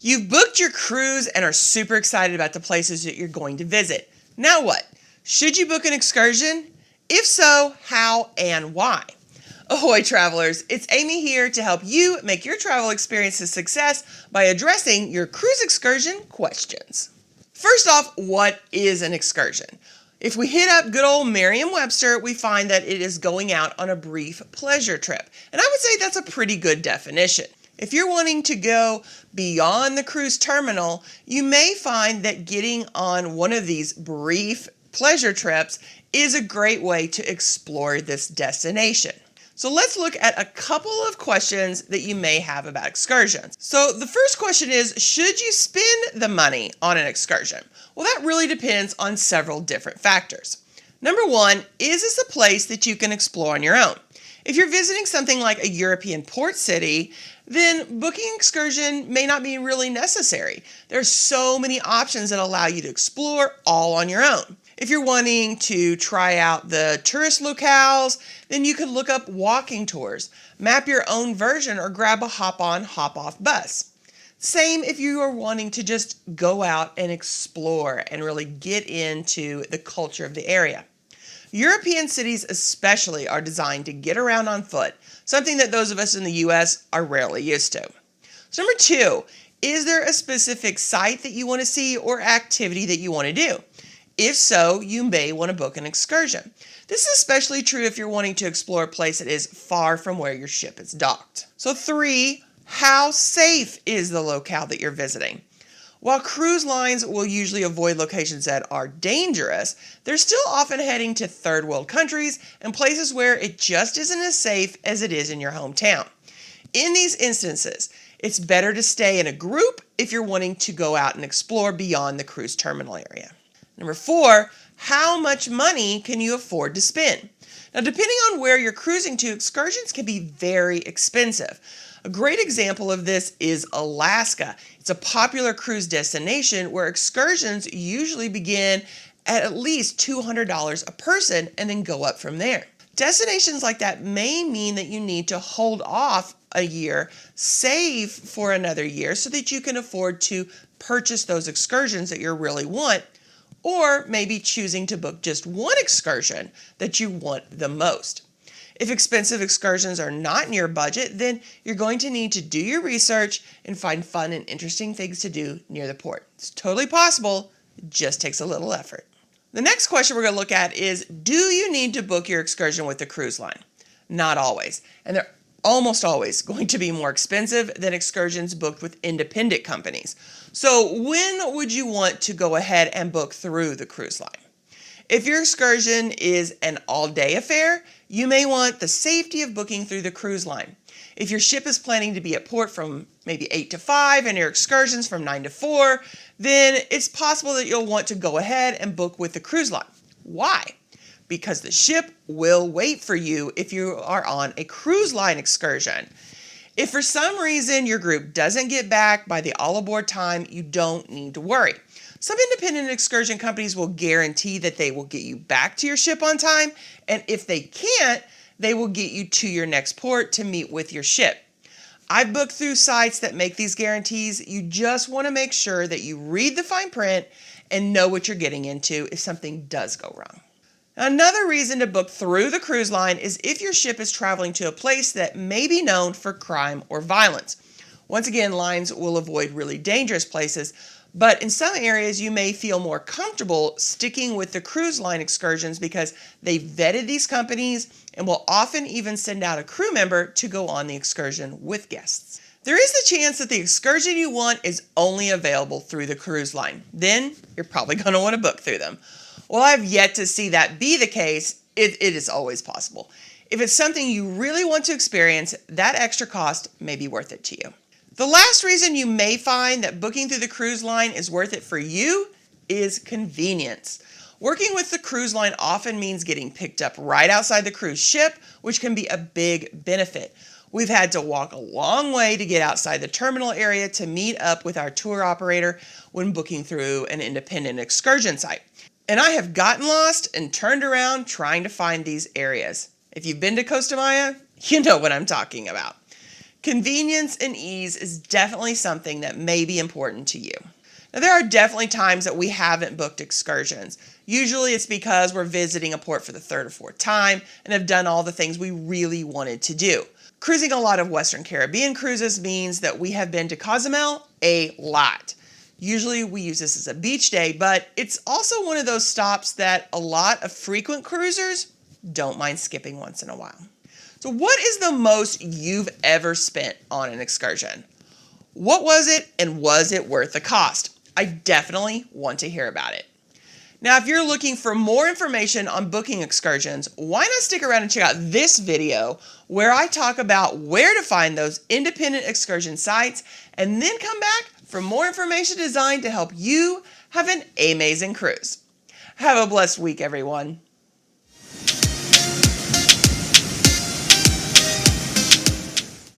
You've booked your cruise and are super excited about the places that you're going to visit. Now what? Should you book an excursion? If so, how and why? Ahoy travelers, it's Amy here to help you make your travel experience a success by addressing your cruise excursion questions. First off, what is an excursion? If we hit up good old Merriam-Webster, we find that it is going out on a brief pleasure trip. And I would say that's a pretty good definition. If you're wanting to go beyond the cruise terminal, you may find that getting on one of these brief pleasure trips is a great way to explore this destination. So let's look at a couple of questions that you may have about excursions. So the first question is, should you spend the money on an excursion? Well, that really depends on several different factors. Number one, is this a place that you can explore on your own? If you're visiting something like a European port city, then booking an excursion may not be really necessary. There's so many options that allow you to explore all on your own. If you're wanting to try out the tourist locales, then you could look up walking tours, map your own version, or grab a hop-on, hop-off bus. Same if you are wanting to just go out and explore and really get into the culture of the area. European cities especially are designed to get around on foot, something that those of us in the US are rarely used to. So number two, is there a specific site that you want to see or activity that you want to do? If so, you may want to book an excursion. This is especially true if you're wanting to explore a place that is far from where your ship is docked. So three, how safe is the locale that you're visiting? While cruise lines will usually avoid locations that are dangerous, they're still often heading to third world countries and places where it just isn't as safe as it is in your hometown. In these instances, it's better to stay in a group if you're wanting to go out and explore beyond the cruise terminal area. Number four, how much money can you afford to spend? Now, depending on where you're cruising to, excursions can be very expensive. A great example of this is Alaska. It's a popular cruise destination where excursions usually begin at least $200 a person and then go up from there. Destinations like that may mean that you need to hold off a year, save for another year so that you can afford to purchase those excursions that you really want, or maybe choosing to book just one excursion that you want the most. If expensive excursions are not in your budget, then you're going to need to do your research and find fun and interesting things to do near the port. It's totally possible, it just takes a little effort. The next question we're going to look at is, do you need to book your excursion with the cruise line? Not always, and they're almost always going to be more expensive than excursions booked with independent companies. So when would you want to go ahead and book through the cruise line? If your excursion is an all-day affair, you may want the safety of booking through the cruise line. If your ship is planning to be at port from maybe 8 to 5 and your excursions from 9 to 4, then it's possible that you'll want to go ahead and book with the cruise line. Why? Because the ship will wait for you if you are on a cruise line excursion. If for some reason your group doesn't get back by the all-aboard time, you don't need to worry. Some independent excursion companies will guarantee that they will get you back to your ship on time, and if they can't, they will get you to your next port to meet with your ship. I've booked through sites that make these guarantees. You just want to make sure that you read the fine print and know what you're getting into if something does go wrong. Another reason to book through the cruise line is if your ship is traveling to a place that may be known for crime or violence. Once again, lines will avoid really dangerous places, but in some areas you may feel more comfortable sticking with the cruise line excursions because they've vetted these companies and will often even send out a crew member to go on the excursion with guests. There is the chance that the excursion you want is only available through the cruise line. Then you're probably going to want to book through them. Well, I've yet to see that be the case. It is always possible. If it's something you really want to experience, that extra cost may be worth it to you. The last reason you may find that booking through the cruise line is worth it for you is convenience. Working with the cruise line often means getting picked up right outside the cruise ship, which can be a big benefit. We've had to walk a long way to get outside the terminal area to meet up with our tour operator when booking through an independent excursion site. And I have gotten lost and turned around trying to find these areas. If you've been to Costa, you know what I'm talking about. Convenience and ease is definitely something that may be important to you. Now, there are definitely times that we haven't booked excursions. Usually it's because we're visiting a port for the third or fourth time and have done all the things we really wanted to do. Cruising a lot of Western Caribbean cruises means that we have been to Cozumel a lot. Usually we use this as a beach day, but it's also one of those stops that a lot of frequent cruisers don't mind skipping once in a while. So what is the most you've ever spent on an excursion? What was it, and was it worth the cost? I definitely want to hear about it. Now, if you're looking for more information on booking excursions, why not stick around and check out this video where I talk about where to find those independent excursion sites, and then come back for more information designed to help you have an amazing cruise. Have a blessed week, everyone.